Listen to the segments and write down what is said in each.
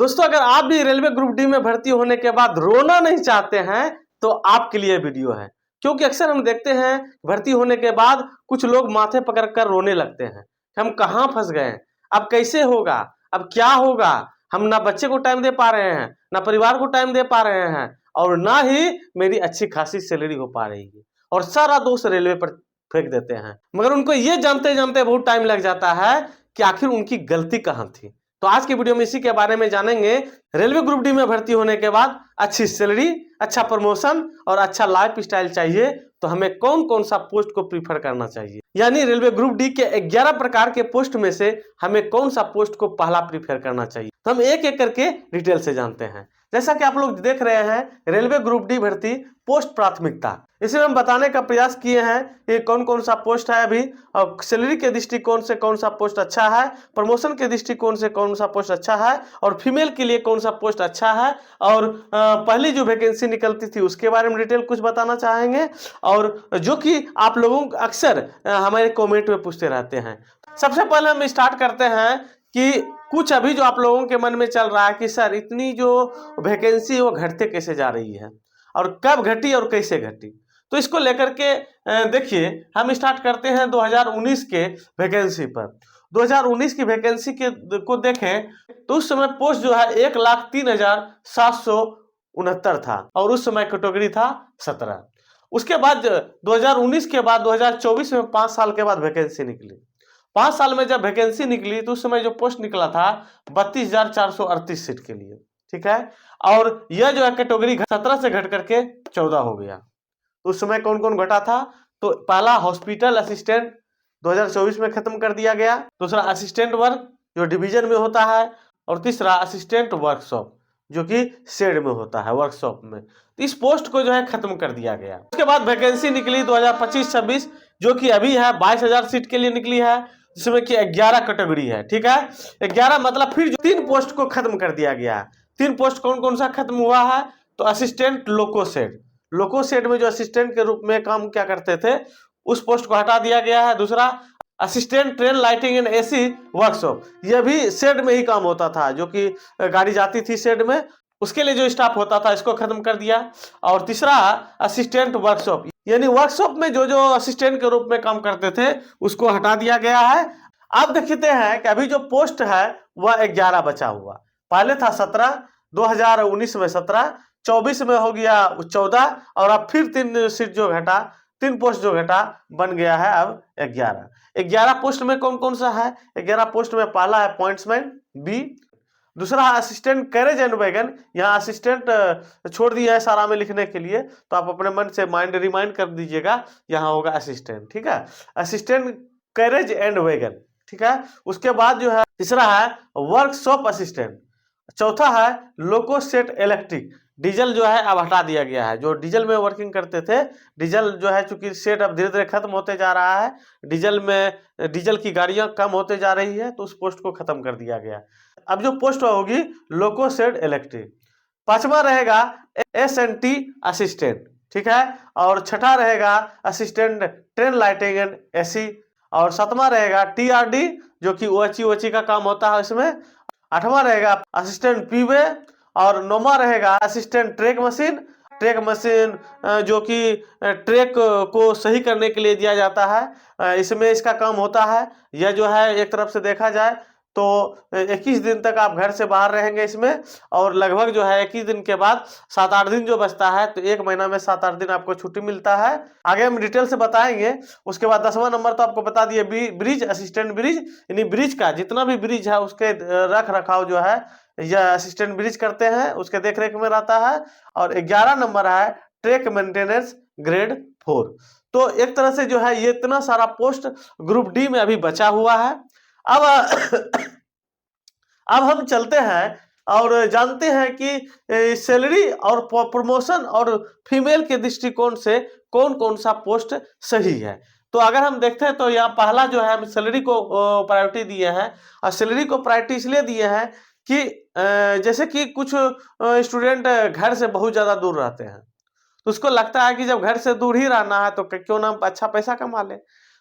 दोस्तों, अगर आप भी रेलवे ग्रुप डी में भर्ती होने के बाद रोना नहीं चाहते हैं तो आपके लिए वीडियो है। क्योंकि अक्सर हम देखते हैं भर्ती होने के बाद कुछ लोग माथे पकड़कर रोने लगते हैं। हम कहाँ फंस गए, अब कैसे होगा, अब क्या होगा। हम ना बच्चे को टाइम दे पा रहे हैं, ना परिवार को टाइम दे पा रहे हैं, और ना ही मेरी अच्छी खासी सैलरी हो पा रही है, और सारा दोष रेलवे पर फेंक देते हैं। मगर उनको ये जानते जानते बहुत टाइम लग जाता है कि आखिर उनकी गलती कहाँ थी। तो आज की वीडियो में इसी के बारे में जानेंगे। रेलवे ग्रुप डी में भर्ती होने के बाद अच्छी सैलरी, अच्छा प्रमोशन और अच्छा लाइफ स्टाइल चाहिए तो हमें कौन कौन सा पोस्ट को प्रीफर करना चाहिए। यानी रेलवे ग्रुप डी के 11 प्रकार के पोस्ट में से हमें कौन सा पोस्ट को पहला प्रीफर करना चाहिए, तो हम एक एक करके डिटेल से जानते हैं। जैसा कि आप लोग देख रहे हैं, रेलवे ग्रुप डी भर्ती पोस्ट प्राथमिकता, इसे हम बताने का प्रयास किए हैं कि कौन कौन सा पोस्ट है अभी, और सैलरी के दृष्टिकोण से कौन सा पोस्ट अच्छा है, प्रमोशन के दृष्टिकोण से कौन सा पोस्ट अच्छा है, और फीमेल के लिए कौन सा पोस्ट अच्छा है, और पहली जो वैकेंसी निकलती थी उसके बारे में डिटेल कुछ बताना चाहेंगे, और जो कि आप लोगों अक्सर हमारे कमेंट में पूछते रहते हैं। सबसे पहले हम स्टार्ट करते हैं कि कुछ अभी जो आप लोगों के मन में चल रहा है कि सर इतनी जो वैकेंसी है वो घटते कैसे जा रही है, और कब घटी और कैसे घटी। तो इसको लेकर के देखिए, हम स्टार्ट करते हैं 2019 के वैकेंसी पर। 2019 की वैकेंसी को देखें तो उस समय पोस्ट जो है 1,03,769 था, और उस समय कैटेगरी था 17। उसके बाद 2019 के बाद 2024 में 5 साल के बाद वैकेंसी निकली। 5 साल में जब वैकेंसी निकली तो उस समय जो पोस्ट निकला था 32,438 सीट के लिए, ठीक है। और यह जो है कैटेगरी 17 से घट करके 14 हो गया। तो उस समय कौन कौन घटा था, तो पहला हॉस्पिटल असिस्टेंट 2024 में खत्म कर दिया गया, दूसरा असिस्टेंट वर्क जो डिवीजन में होता है, और तीसरा असिस्टेंट वर्कशॉप जो कि शेड में होता है, वर्कशॉप में। तो इस पोस्ट को जो है खत्म कर दिया गया। उसके बाद वैकेंसी निकली 2025-26 जो कि अभी है 22,000 सीट के लिए निकली है, जिसमें कि 11 कैटेगरी है, ठीक है। 11 मतलब फिर जो 3 पोस्ट को खत्म कर दिया गया है। 3 पोस्ट कौन कौन सा खत्म हुआ है, तो assistant loco shed, loco shed में जो असिस्टेंट के रूप में काम क्या करते थे उस पोस्ट को हटा दिया गया है। दूसरा assistant train lighting and AC workshop, यह भी शेड में ही काम होता था, जो कि गाड़ी जाती थी शेड में, उसके लिए जो स्टाफ होता था इसको खत्म कर दिया। और तीसरा असिस्टेंट वर्कशॉप, यानी वर्कशॉप में जो जो असिस्टेंट के रूप में काम करते थे उसको हटा दिया गया है। अब देखते हैं कि अभी जो पोस्ट है वह 11 बचा हुआ। पहले था 17, 2019 में 17, 24 में हो गया 14, और अब फिर 3 सीट जो घटा, 3 पोस्ट जो घटा बन गया है अब 11। 11 पोस्ट में कौन कौन सा है, 11 पोस्ट में पहला है पॉइंट्समैन बी, दूसरा है असिस्टेंट कैरेज एंड वैगन, यहाँ असिस्टेंट छोड़ दिया है सारा में लिखने के लिए, तो आप अपने मन से रिमाइंड कर दीजिएगा, यहाँ होगा असिस्टेंट, ठीक है, असिस्टेंट कैरेज एंड वैगन, ठीक है। उसके बाद जो है तीसरा है वर्कशॉप असिस्टेंट, चौथा है लोको सेट इलेक्ट्रिक, डीजल जो है अब हटा दिया गया है, जो डीजल में वर्किंग करते थे, डीजल जो है चूंकि सेट अब धीरे धीरे खत्म होते जा रहा है, डीजल की गाड़ियां कम होते जा रही है, तो उस पोस्ट को खत्म कर दिया गया। अब जो पोस्ट होगी लोको सेट इलेक्ट्रिक। पांचवा रहेगा S&T असिस्टेंट, ठीक है, और छठा रहेगा assistant train lighting and AC, और सातवां रहेगा TRD जो कि ओची का काम होता है इसमें, आठवां रहेगा असिस्टेंट पीवे, और नौवां रहेगा असिस्टेंट ट्रैक मशीन जो कि ट्रैक को सही करने के लिए दिया जाता है, इसमें इसका काम होता है। यह जो है एक तरफ से देखा जाए तो 21 दिन तक आप घर से बाहर रहेंगे इसमें, और लगभग जो है 21 दिन के बाद 7-8 दिन जो बचता है, तो 1 महीना में 7-8 दिन आपको छुट्टी मिलता है। आगे हम डिटेल से बताएंगे। उसके बाद 10वां नंबर तो आपको बता दिए ब्रिज असिस्टेंट ब्रिज, यानी ब्रिज का जितना भी ब्रिज है उसके रख रखाव जो है यह असिस्टेंट ब्रिज करते हैं, उसके देख रेख में रहता है। और 11 नंबर है ट्रैक मेंटेनेंस ग्रेड 4। तो एक तरह से जो है ये इतना सारा पोस्ट ग्रुप डी में अभी बचा हुआ है। अब अब हम चलते हैं और जानते हैं कि सैलरी और प्रमोशन और फीमेल के दृष्टिकोण से कौन कौन सा पोस्ट सही है। तो अगर हम देखते हैं तो यहाँ पहला जो है हम सैलरी को प्रायोरिटी दिए हैं, और सैलरी को प्रायोरिटी इसलिए दिए हैं कि जैसे कि कुछ स्टूडेंट घर से बहुत ज़्यादा दूर रहते हैं, तो उसको लगता है कि जब घर से दूर ही रहना है तो क्यों ना अच्छा पैसा कमा ले।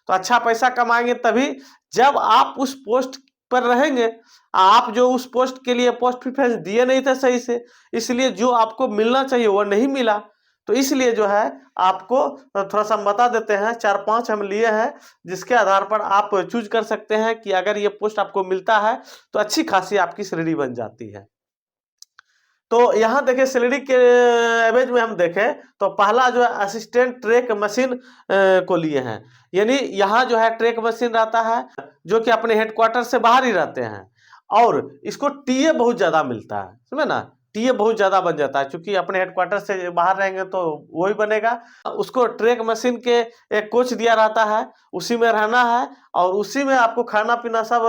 तो अच्छा पैसा कमाएंगे तभी जब आप उस पोस्ट पर रहेंगे, आप जो उस पोस्ट के लिए पोस्ट प्रेफरेंस दिए नहीं थे सही से, इसलिए जो आपको मिलना चाहिए वो नहीं मिला। तो इसलिए जो है आपको थोड़ा सा हम बता देते हैं, 4-5 हम लिए हैं जिसके आधार पर आप चूज कर सकते हैं कि अगर ये पोस्ट आपको मिलता है तो अच्छी खासी आपकी सैलरी बन जाती है। तो यहाँ देखें सैलरी के एवरेज में हम देखें तो पहला जो है असिस्टेंट ट्रैक मशीन को लिए हैं, यानी यहाँ जो है ट्रैक मशीन रहता है जो कि अपने हेडक्वार्टर से बाहर ही रहते हैं, और इसको टीए बहुत ज्यादा मिलता है, समझे ना, टीए बहुत ज्यादा बन जाता है, क्योंकि अपने हेडक्वार्टर से बाहर रहेंगे तो वही बनेगा। उसको ट्रैक मशीन के एक कोच दिया रहता है, उसी में रहना है और उसी में आपको खाना पीना सब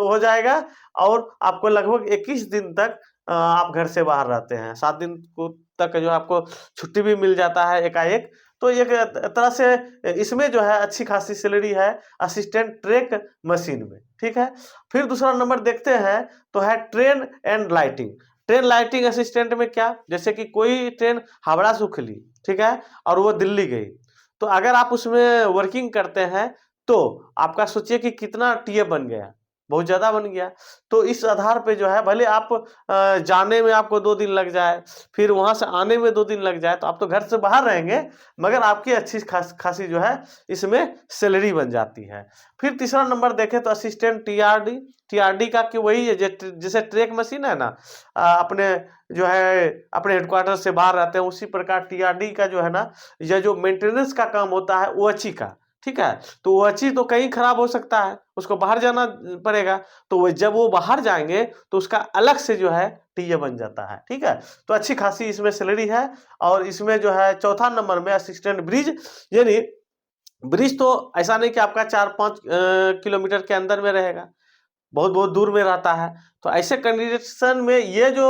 हो जाएगा, और आपको लगभग 21 दिन तक आप घर से बाहर रहते हैं, 7 दिन को तक जो आपको छुट्टी भी मिल जाता है एकाएक। तो एक तरह से इसमें जो है अच्छी खासी सैलरी है असिस्टेंट ट्रैक मशीन में, ठीक है। फिर दूसरा नंबर देखते हैं तो है train and lighting. Train lighting assistant में क्या, जैसे कि कोई ट्रेन हावड़ा से खुली, ठीक है, और वो दिल्ली गई, तो अगर आप उसमें वर्किंग करते हैं तो आपका सोचिए कि कितना टीए बन गया, बहुत ज्यादा बन गया। तो इस आधार पे जो है भले आप जाने में आपको 2 दिन लग जाए, फिर वहां से आने में 2 दिन लग जाए, तो आप तो घर से बाहर रहेंगे, मगर आपकी अच्छी खासी जो है इसमें सैलरी बन जाती है। फिर तीसरा नंबर देखें तो असिस्टेंट टीआरडी। टीआरडी का कि वही है जैसे ट्रैक मशीन है ना, अपने जो है अपने हेडक्वार्टर से बाहर रहते हैं, उसी प्रकार टीआरडी का जो है ना, यह जो मेंटेनेंस का काम होता है वो अच्छी का, ठीक है। तो वो चीज तो कहीं खराब हो सकता है, उसको बाहर जाना पड़ेगा, तो वो जब वो बाहर जाएंगे तो उसका अलग से जो है टीए बन जाता है, ठीक है। तो अच्छी खासी इसमें सैलरी है। और इसमें जो है चौथा नंबर में असिस्टेंट ब्रिज, यानी ब्रिज तो ऐसा नहीं कि आपका 4-5 किलोमीटर के अंदर में रहेगा, बहुत बहुत दूर में रहता है। तो ऐसे कंडीशन में ये जो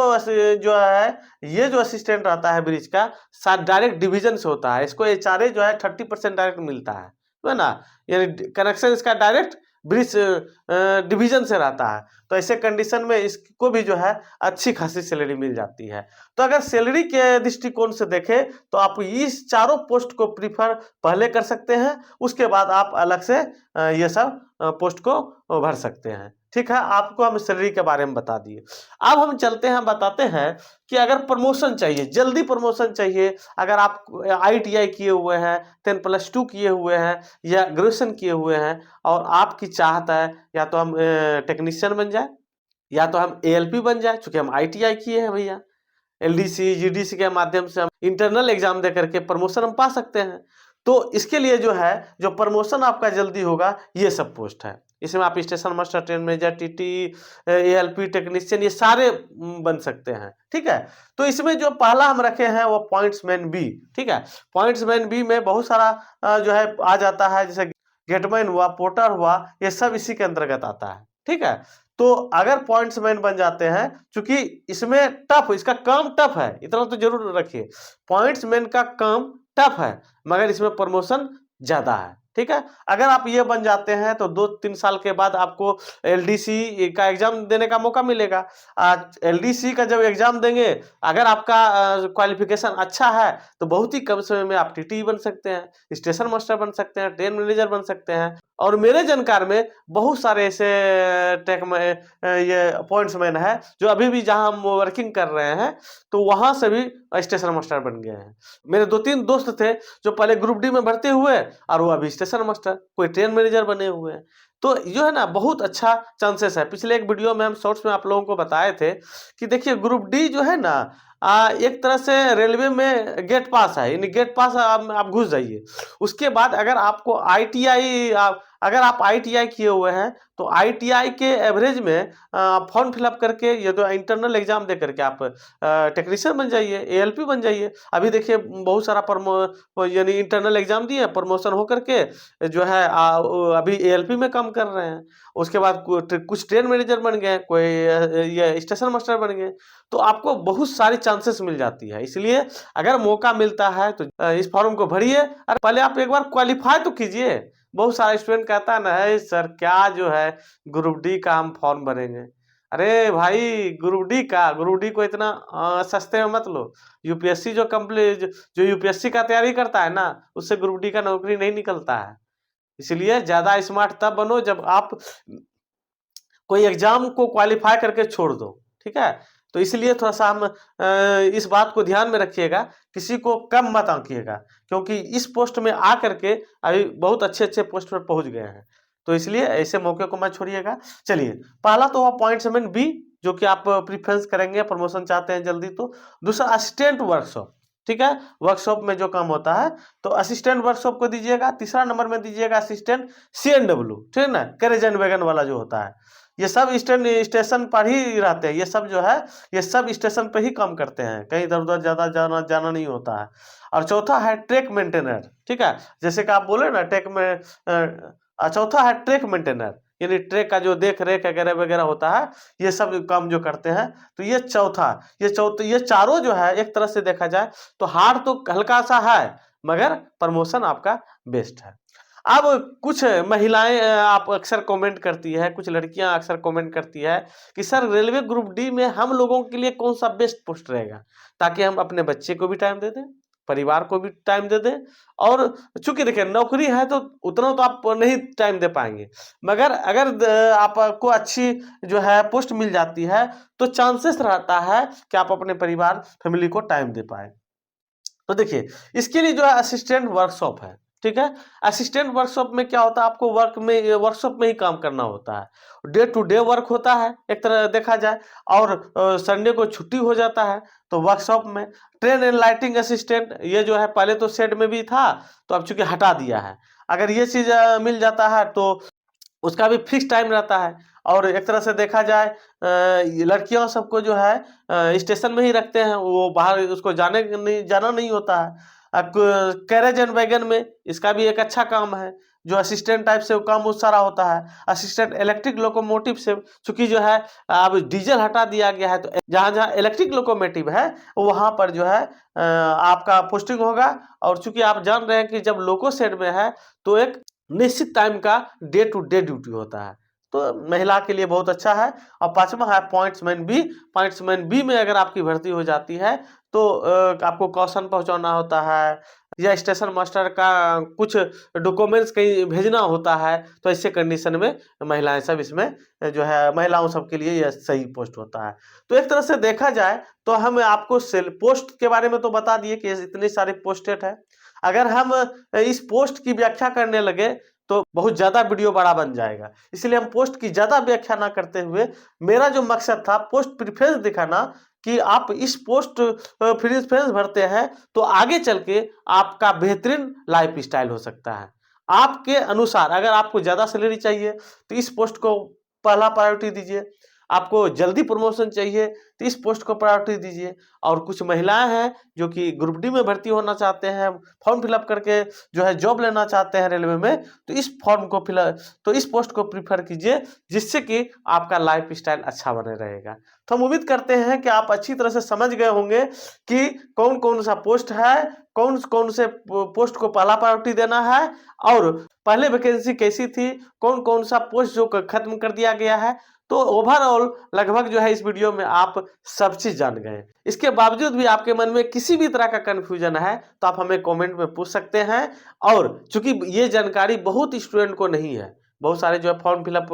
है ये जो असिस्टेंट रहता है ब्रिज का, साथ डायरेक्ट डिवीजन से होता है, इसको एचआरए जो है 30% डायरेक्ट मिलता है ना, यानी कनेक्शन इसका डायरेक्ट ब्रिज डिवीजन से रहता है। तो ऐसे कंडीशन में इसको भी जो है अच्छी खासी सैलरी मिल जाती है। तो अगर सैलरी के दृष्टिकोण से देखें तो आप इस चारों पोस्ट को प्रीफर पहले कर सकते हैं, उसके बाद आप अलग से ये सब पोस्ट को भर सकते हैं, ठीक है। आपको हम सैलरी के बारे में बता दिए। अब हम चलते हैं, बताते हैं कि अगर प्रमोशन चाहिए, जल्दी प्रमोशन चाहिए, अगर आप आईटीआई किए हुए हैं, 10+2 किए हुए हैं या ग्रेजुएशन किए हुए हैं, और आपकी चाहत है या तो हम टेक्नीशियन बन जाए या तो हम एएलपी बन जाए, चूंकि हम आईटीआई किए हैं भैया, एलडीसी जीडीसी के माध्यम से हम इंटरनल एग्जाम दे करके प्रमोशन हम पा सकते हैं। तो इसके लिए जो है जो प्रमोशन आपका जल्दी होगा, ये सब पोस्ट है। इसमें आप station master, train manager, TT, ALP technician, ये सारे बन सकते हैं, ठीक है। तो इसमें जो पहला हम रखे हैं वो पॉइंट्समैन बी, ठीक है। पॉइंट्समैन बी में बहुत सारा जो है आ जाता है, जैसे गेटमैन हुआ, पोर्टर हुआ, ये सब इसी के अंतर्गत आता है, ठीक है। तो अगर पॉइंट्समैन बन जाते हैं, क्योंकि इसमें टफ, इसका काम टफ है, इतना तो जरूर रखिए, पॉइंट्समैन का काम टफ है, मगर इसमें प्रमोशन ज्यादा है, ठीक है। अगर आप ये बन जाते हैं तो 2-3 साल के बाद आपको एलडीसी का एग्जाम देने का मौका मिलेगा। एलडीसी का जब एग्जाम देंगे, अगर आपका क्वालिफिकेशन अच्छा है तो बहुत ही कम समय में आप टीटी बन सकते हैं, स्टेशन मास्टर बन सकते हैं, ट्रेन मैनेजर बन सकते हैं। और मेरे जानकार में बहुत सारे ऐसे टेक में ये पॉइंट्समैन है जो अभी भी जहां हम वर्किंग कर रहे हैं तो वहां से भी स्टेशन मास्टर बन गए हैं। मेरे 2-3 दोस्त थे जो पहले ग्रुप डी में भर्ती हुए और वो अभी स्टेशन मास्टर, कोई ट्रेन मैनेजर बने हुए हैं। तो जो है ना बहुत अच्छा चांसेस है। पिछले एक वीडियो में हम शॉर्ट्स में आप लोगों को बताए थे कि देखिए ग्रुप डी जो है ना एक तरह से रेलवे में गेट पास है, यानी गेट पास आप घुस जाइए। उसके बाद अगर आपको आईटीआई अगर आप आईटीआई किए हुए हैं तो आईटीआई के एवरेज में फॉर्म फिलअप करके ये तो इंटरनल एग्जाम दे करके आप टेक्नीशियन बन जाइए, एएलपी बन जाइए। अभी देखिए बहुत सारा यानी इंटरनल एग्जाम दिए, प्रमोशन हो करके जो है अभी एएलपी में काम कर रहे हैं। उसके बाद कुछ ट्रेन मैनेजर बन गए, कोई ये स्टेशन मास्टर बन गए। तो आपको बहुत सारी चांसेस मिल जाती है। इसलिए अगर मौका मिलता है तो इस फॉर्म को भरिए। अरे पहले आप एक बार क्वालिफाई तो कीजिए। बहुत सारा स्टूडेंट कहता है ना, है सर क्या जो है ग्रुप डी का हम फॉर्म भरेंगे। अरे भाई ग्रुप डी को इतना सस्ते में मत लो। यूपीएससी जो यूपीएससी का तैयारी करता है ना, उससे ग्रुप डी का नौकरी नहीं निकलता है। इसलिए ज्यादा स्मार्ट तब बनो जब आप कोई एग्जाम को क्वालिफाई करके छोड़ दो, ठीक है। तो इसलिए थोड़ा सा हम इस बात को ध्यान में रखिएगा, किसी को कम मत आंकिएगा, क्योंकि इस पोस्ट में आ करके अभी बहुत अच्छे अच्छे पोस्ट पर पहुंच गए हैं। तो इसलिए ऐसे मौके को मत छोड़िएगा। चलिए, पहला तो हुआ पॉइंट 7B, जो कि आप प्रीफरेंस करेंगे, प्रमोशन चाहते हैं जल्दी तो। दूसरा असिस्टेंट वर्कशॉप, ठीक है, वर्कशॉप में जो काम होता है तो असिस्टेंट वर्कशॉप को दीजिएगा। तीसरा नंबर में दीजिएगा असिस्टेंट CNW, ठीक है ना, कैरेज एंड वैगन वाला जो होता है। ये सब स्टेशन पर ही रहते हैं, ये सब जो है ये सब स्टेशन पे ही काम करते हैं, कहीं इधर उधर ज्यादा जाना नहीं होता है। और चौथा है ट्रैक मेंटेनर, ठीक है, जैसे कि आप बोले ना ट्रैक में चौथा है ट्रैक मेंटेनर, यानी ट्रैक का जो देख रेख वगैरह वगैरह होता है, ये सब काम जो करते हैं। तो ये ये चारों जो है एक तरह से देखा जाए तो हार्ड तो हल्का सा है, मगर प्रमोशन आपका बेस्ट है। अब कुछ महिलाएं आप अक्सर कमेंट करती है, कुछ लड़कियां अक्सर कमेंट करती है कि सर रेलवे ग्रुप डी में हम लोगों के लिए कौन सा बेस्ट पोस्ट रहेगा, ताकि हम अपने बच्चे को भी टाइम दे दें, परिवार को भी टाइम दे दें। और चूंकि देखिए नौकरी है तो उतना तो आप नहीं टाइम दे पाएंगे, मगर अगर आपको अच्छी जो है पोस्ट मिल जाती है तो चांसेस रहता है कि आप अपने परिवार फैमिली को टाइम दे पाए। तो देखिए, इसके लिए जो है असिस्टेंट वर्कशॉप है, ठीक है। असिस्टेंट वर्कशॉप में क्या होता है, आपको वर्कशॉप में ही काम करना होता है, डे टू डे वर्क होता है एक तरह देखा जाए, और संडे को छुट्टी हो जाता है। तो वर्कशॉप में ट्रेन एंड लाइटिंग असिस्टेंट, ये जो है पहले तो शेड में भी था, तो अब चूंकि हटा दिया है। अगर ये चीज मिल जाता है तो उसका भी फिक्स टाइम रहता है। और एक तरह से देखा जाए लड़कियों सबको जो है स्टेशन में ही रखते हैं, वो बाहर उसको जाना नहीं होता है। कैरेज एंड वैगन में इसका भी एक अच्छा काम है, जो असिस्टेंट टाइप से वो काम बहुत सारा होता है। असिस्टेंट इलेक्ट्रिक लोकोमोटिव से, चूंकि जो है अब डीजल हटा दिया गया है, तो जहां जहां इलेक्ट्रिक लोकोमोटिव है वहां पर जो है आपका पोस्टिंग होगा। और चूंकि आप जान रहे हैं कि जब लोको शेड में है तो एक निश्चित टाइम का डे टू डे ड्यूटी होता है, तो महिला के लिए बहुत अच्छा है। और पांचवा है पॉइंट्समैन बी में अगर आपकी भर्ती हो जाती है तो आपको कौशन पहुंचाना होता है, या स्टेशन मास्टर का कुछ डॉक्यूमेंट्स कहीं भेजना होता है। तो ऐसे कंडीशन में महिलाएं सब इसमें जो है, महिलाओं सब के लिए यह सही पोस्ट होता है। तो एक तरह से देखा जाए तो हम आपको पोस्ट के बारे में तो बता दिए कि इतनी सारी पोस्टेड है। अगर हम इस पोस्ट की व्याख्या करने लगे तो बहुत ज्यादा वीडियो बड़ा बन जाएगा, इसलिए हम पोस्ट की ज्यादा व्याख्या ना करते हुए, मेरा जो मकसद था पोस्ट प्रेफरेंस दिखाना कि आप इस पोस्ट प्रेफरेंस भरते हैं तो आगे चल के आपका बेहतरीन लाइफ स्टाइल हो सकता है। आपके अनुसार अगर आपको ज्यादा सैलरी चाहिए तो इस पोस्ट को पहला प्रायोरिटी दीजिए, आपको जल्दी प्रमोशन चाहिए तो इस पोस्ट को प्रायोरिटी दीजिए। और कुछ महिलाएं हैं जो कि ग्रुप डी में भर्ती होना चाहते हैं, फॉर्म फिलअप करके जो है जॉब लेना चाहते हैं रेलवे में, तो इस पोस्ट को प्रीफर कीजिए, जिससे कि आपका लाइफ स्टाइल अच्छा बने रहेगा। तो हम उम्मीद करते हैं कि आप अच्छी तरह से समझ गए होंगे कि कौन कौन सा पोस्ट है, कौन कौन से पोस्ट को पहला प्रायोरिटी देना है, और पहले वैकेंसी कैसी थी, कौन कौन सा पोस्ट जो खत्म कर दिया गया है। तो ओवरऑल लगभग जो है इस वीडियो में आप सब चीज जान गए। इसके बावजूद भी आपके मन में किसी भी तरह का कंफ्यूजन है तो आप हमें कमेंट में पूछ सकते हैं। और चूंकि ये जानकारी बहुत स्टूडेंट को नहीं है, बहुत सारे जो है फॉर्म फिलअप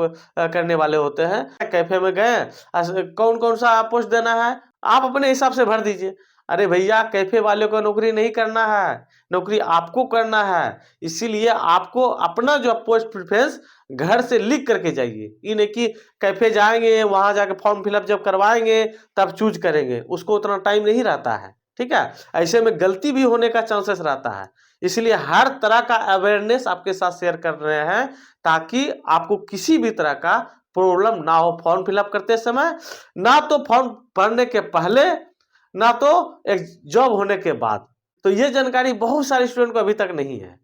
करने वाले होते हैं, कैफे में गए कौन कौन सा पोस्ट देना है आप अपने हिसाब से भर दीजिए। अरे भैया, कैफे वाले को नौकरी नहीं करना है, नौकरी आपको करना है। इसीलिए आपको अपना जो पोस्ट प्रेफरेंस घर से लिख करके जाइए, ये नहीं कि कैफे जाएंगे वहां जाके फॉर्म फिलअप जब करवाएंगे तब चूज करेंगे, उसको उतना टाइम नहीं रहता है, ठीक है। ऐसे में गलती भी होने का चांसेस रहता है, इसलिए हर तरह का अवेयरनेस आपके साथ शेयर कर रहे हैं, ताकि आपको किसी भी तरह का प्रॉब्लम ना हो फॉर्म फिलअप करते समय, ना तो फॉर्म भरने के पहले, ना तो एक जॉब होने के बाद। तो ये जानकारी बहुत सारे स्टूडेंट को अभी तक नहीं है।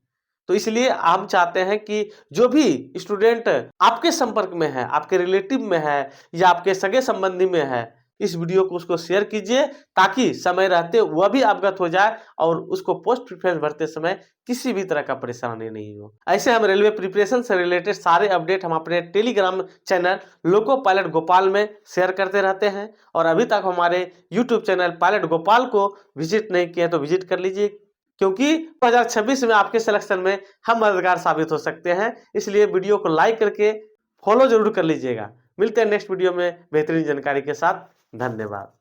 तो इसलिए हम चाहते हैं कि जो भी स्टूडेंट आपके संपर्क में है, आपके रिलेटिव में है, या आपके सगे संबंधी में है, इस वीडियो को उसको शेयर कीजिए, ताकि समय रहते वह भी अवगत हो जाए और उसको पोस्ट प्रिफरेंस भरते समय किसी भी तरह का परेशानी नहीं हो। ऐसे हम रेलवे प्रिपरेशन से रिलेटेड सारे अपडेट हम अपने Telegram channel loco pilot Gopal में शेयर करते रहते हैं। और अभी तक हमारे यूट्यूब चैनल पायलट गोपाल को विजिट नहीं किया तो विजिट कर लीजिए, क्योंकि 2026 में आपके सिलेक्शन में हम मददगार साबित हो सकते हैं। इसलिए वीडियो को लाइक करके फॉलो जरूर कर लीजिएगा। मिलते हैं नेक्स्ट वीडियो में बेहतरीन जानकारी के साथ। धन्यवाद।